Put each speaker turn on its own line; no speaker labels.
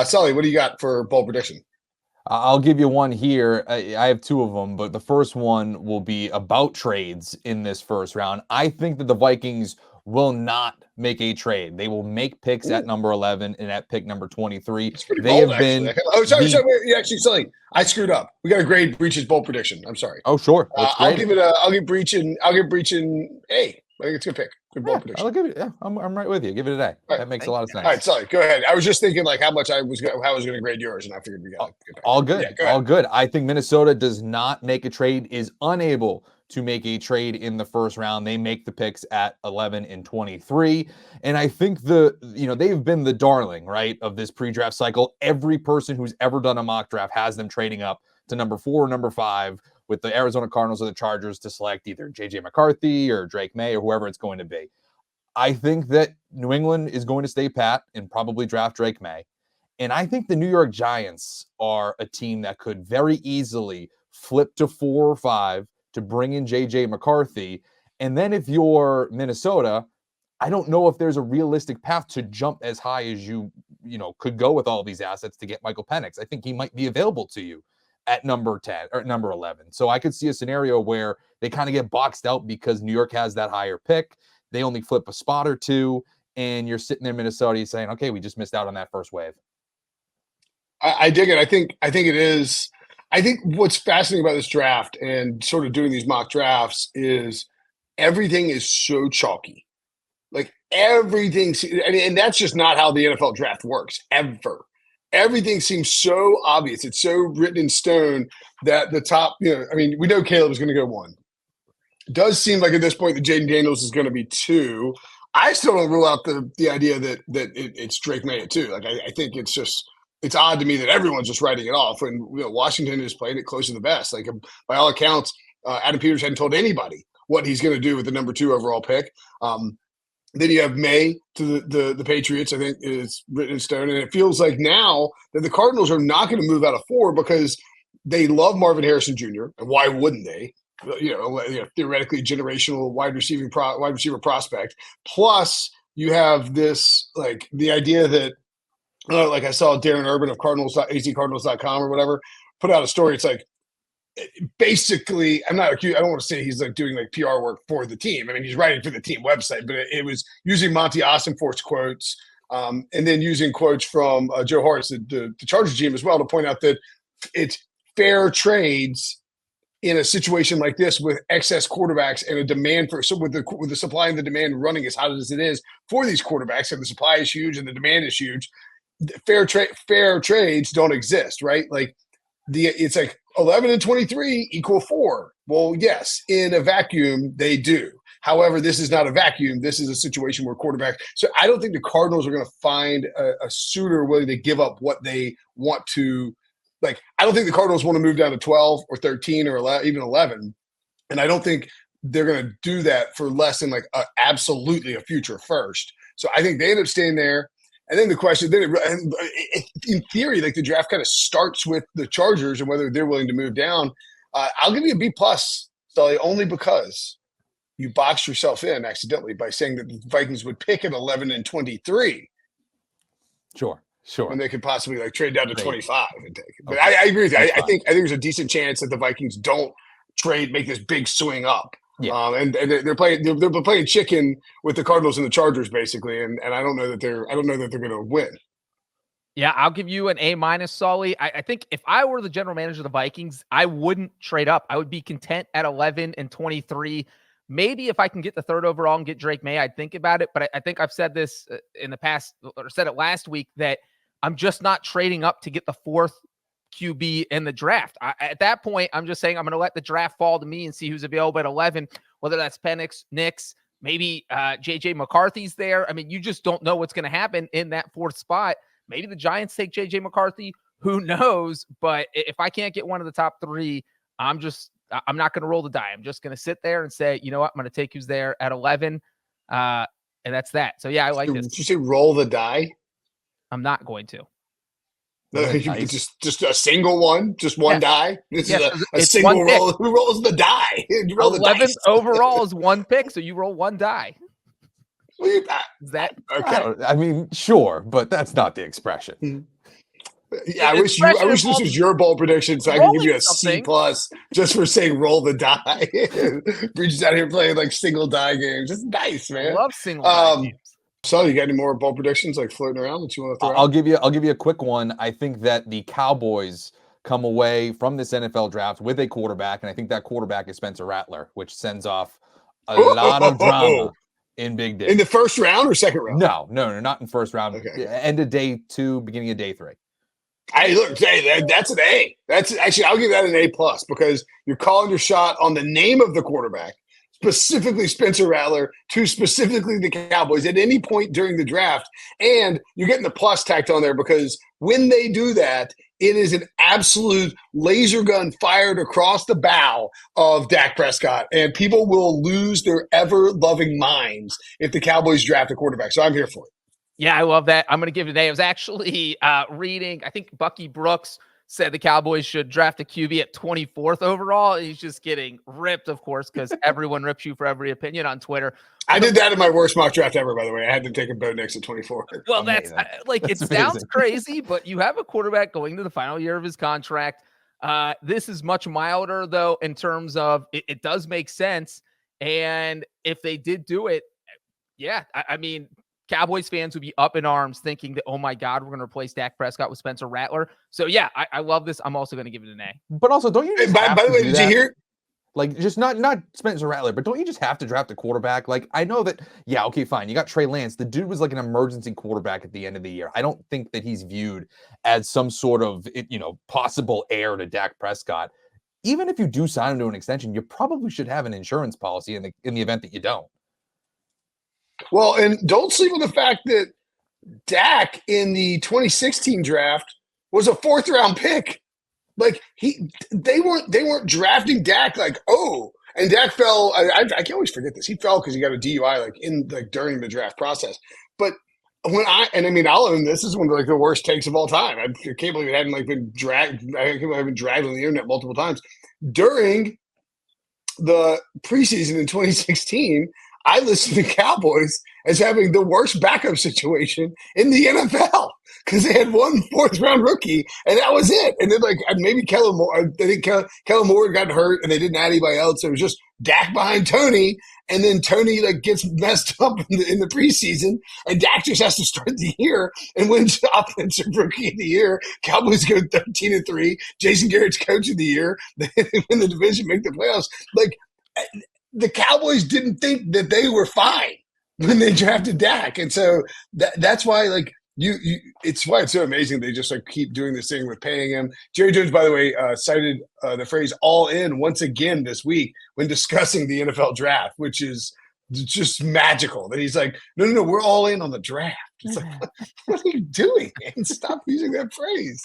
Sully, what do you got for bold prediction?
I'll give you one here. I have two of them, but the first one will be about trades in this first round. I think that the Vikings will not make a trade. They will make picks at
Ooh,
number 11 and at pick number 23.
it's pretty
They
bold,
have
actually.
been
Oh, sorry,
the.
sorry. Wait, actually, Sully, I screwed up. We got to grade Breach's bold prediction. I'm sorry.
Oh, sure. Let's
I'll
grade
give
it.
it a. I'll give Breach an A. I think it's a good pick. Good bold
Yeah,
prediction.
I'll give it. Yeah, I'm right with you. Give it a day.
All right.
That makes a lot of
All right,
sense.
Sully, go ahead. I was just thinking like how much how I was going to grade yours, and I figured we got to get back
All
there. Yeah,
good.
go ahead.
All good. I think Minnesota does not make a trade, is unable to make a trade in the first round. They make the picks at 11 and 23. And I think they've been the darling, right, of this pre-draft cycle. Every person who's ever done a mock draft has them trading up to number 4 or number 5 with the Arizona Cardinals or the Chargers to select either JJ McCarthy or Drake May or whoever it's going to be. I think that New England is going to stay pat and probably draft Drake May. And I think the New York Giants are a team that could very easily flip to 4 or 5 to bring in JJ McCarthy. And then if you're Minnesota, I don't know if there's a realistic path to jump as high as you could go with all these assets to get Michael Penix. I think he might be available to you at number 10 or number 11. So I could see a scenario where they kind of get boxed out because New York has that higher pick. They only flip a spot or two, and you're sitting in Minnesota saying, okay, we just missed out on that first wave.
I dig it. I think it is. I think what's fascinating about this draft and sort of doing these mock drafts is everything is so chalky. Like everything, and that's just not how the NFL draft works ever. Everything seems so obvious. It's so written in stone that the top, I mean, we know Caleb is going to go 1. It does seem like at this point that Jaden Daniels is going to be 2. I still don't rule out the idea that it's Drake May at 2. Like I think it's odd to me that everyone's just writing it off. And Washington has played it close to the best. Like by all accounts, Adam Peters hadn't told anybody what he's going to do with the number 2 overall pick. Then you have May to the Patriots, I think is written in stone. And it feels like now that the Cardinals are not going to move out of 4 because they love Marvin Harrison Jr. And why wouldn't they? Theoretically generational wide receiver prospect. Plus, you have this like the idea that like I saw Darren Urban of azcardinals.com or whatever put out a story. It's like basically, I don't want to say he's like doing like PR work for the team. I mean, he's writing for the team website, but it was using Monty Ossenfort's quotes and then using quotes from Joe Harris, the Chargers GM as well, to point out that it's fair trades in a situation like this with excess quarterbacks and a demand with the supply and the demand running as hot as it is for these quarterbacks, and the supply is huge and the demand is huge. Fair trades don't exist, right? Like it's like 11 and 23 equal 4. Well, yes, in a vacuum, they do. However, this is not a vacuum. This is a situation where quarterback. So I don't think the Cardinals are going to find a suitor willing to give up what they want to. Like, I don't think the Cardinals want to move down to 12 or 13 or 11, even 11. And I don't think they're going to do that for less than like absolutely a future first. So I think they end up staying there. And then the question, in theory, like the draft kind of starts with the Chargers and whether they're willing to move down. I'll give you a B+, Sully, only because you boxed yourself in accidentally by saying that the Vikings would pick at 11 and 23.
Sure.
When they could possibly like trade down to 25 and take it. But
okay.
I agree with you. I think there's a decent chance that the Vikings don't make this big swing up.
Yeah.
And they're playing chicken with the Cardinals and the Chargers basically, and I don't know that they're going to win.
Yeah, I'll give you an A-, Sully. I think if I were the general manager of the Vikings, I wouldn't trade up. I would be content at 11 and 23. Maybe if I can get the 3rd overall and get Drake May, I'd think about it. But I think I've said this in the past, or said it last week, that I'm just not trading up to get the 4th QB in the draft. At that point, I'm just saying I'm going to let the draft fall to me and see who's available at 11, whether that's Penix, Nix, maybe JJ McCarthy's there. I mean, you just don't know what's going to happen in that 4th spot. Maybe the Giants take JJ McCarthy. Who knows? But if I can't get one of the top 3, I'm not going to roll the die. I'm just going to sit there and say, you know what? I'm going to take who's there at 11. And that's that. So, yeah, I like this.
Did you say roll the die?
I'm not going to.
No, just a single one, just one die. This is a single roll. Who rolls the die? You roll
11th overall is one pick, so you roll one die.
Is
that
okay?
I mean, sure, but that's not the expression.
Yeah, I wish
Expression
this
involves
was your bold prediction, so I could give you
rolling
a C
something.
plus just for saying roll the die. Breach's out here playing like single die games. It's nice, man.
Love single die games.
So you got any more bold predictions like floating around that you want to throw
I'll
out?
give you a quick one. I think that the Cowboys come away from this NFL draft with a quarterback, and I think that quarterback is Spencer Rattler, which sends off a lot of drama in Big Day.
In the first round or second round?
No, not in first round.
Okay.
End of day 2, beginning of day 3.
Hey, look, that's an A. That's actually, I'll give that an A plus because you're calling your shot on the name of the quarterback, specifically Spencer Rattler, to specifically the Cowboys at any point during the draft. And you're getting the plus tacked on there because when they do that, it is an absolute laser gun fired across the bow of Dak Prescott. And people will lose their ever-loving minds if the Cowboys draft a quarterback. So I'm here for it.
Yeah, I love that. I'm going to give it an A. I was actually reading, I think Bucky Brooks said the Cowboys should draft a QB at 24th overall. He's just getting ripped, of course, because everyone rips you for every opinion on Twitter.
I did that in my worst mock draft ever, by the way. I had to take a Bo Nix at 24.
Well,
Amazing.
it sounds crazy, but you have a quarterback going to the final year of his contract. This is much milder, though, in terms of it does make sense. And if they did do it, yeah, I mean, Cowboys fans would be up in arms thinking that, oh my God, we're going to replace Dak Prescott with Spencer Rattler. So yeah, I love this. I'm also going to give it an A.
But also, don't you just
By the way, did you hear?
Like, just not Spencer Rattler, but don't you just have to draft a quarterback? Like, I know that, yeah, okay, fine. You got Trey Lance. The dude was like an emergency quarterback at the end of the year. I don't think that he's viewed as some sort of, possible heir to Dak Prescott. Even if you do sign him to an extension, you probably should have an insurance policy in the event that you don't.
Well, and don't sleep on the fact that Dak in the 2016 draft was a 4th round pick. Like they weren't drafting Dak like, oh, and Dak fell. I can always forget this. He fell because he got a DUI during the draft process. But I'll own this is one of the worst takes of all time. I can't believe it hadn't been dragged. I can't believe I've been dragged on the internet multiple times during the preseason in 2016. I listed the Cowboys as having the worst backup situation in the NFL because they had one 4th round rookie and that was it. And then maybe Kellen Moore, I think Kellen Moore got hurt and they didn't add anybody else. So it was just Dak behind Tony. And then Tony gets messed up in the preseason and Dak just has to start the year and wins offensive rookie of the year. Cowboys go 13-3. Jason Garrett's coach of the year. They win the division, make the playoffs. The Cowboys didn't think that they were fine when they drafted Dak. And so that's why, it's why it's so amazing they just keep doing this thing with paying him. Jerry Jones, by the way, cited the phrase all in once again this week when discussing the NFL draft, which is just magical that he's like, no, we're all in on the draft. It's like, what are you doing, man? Stop using that phrase.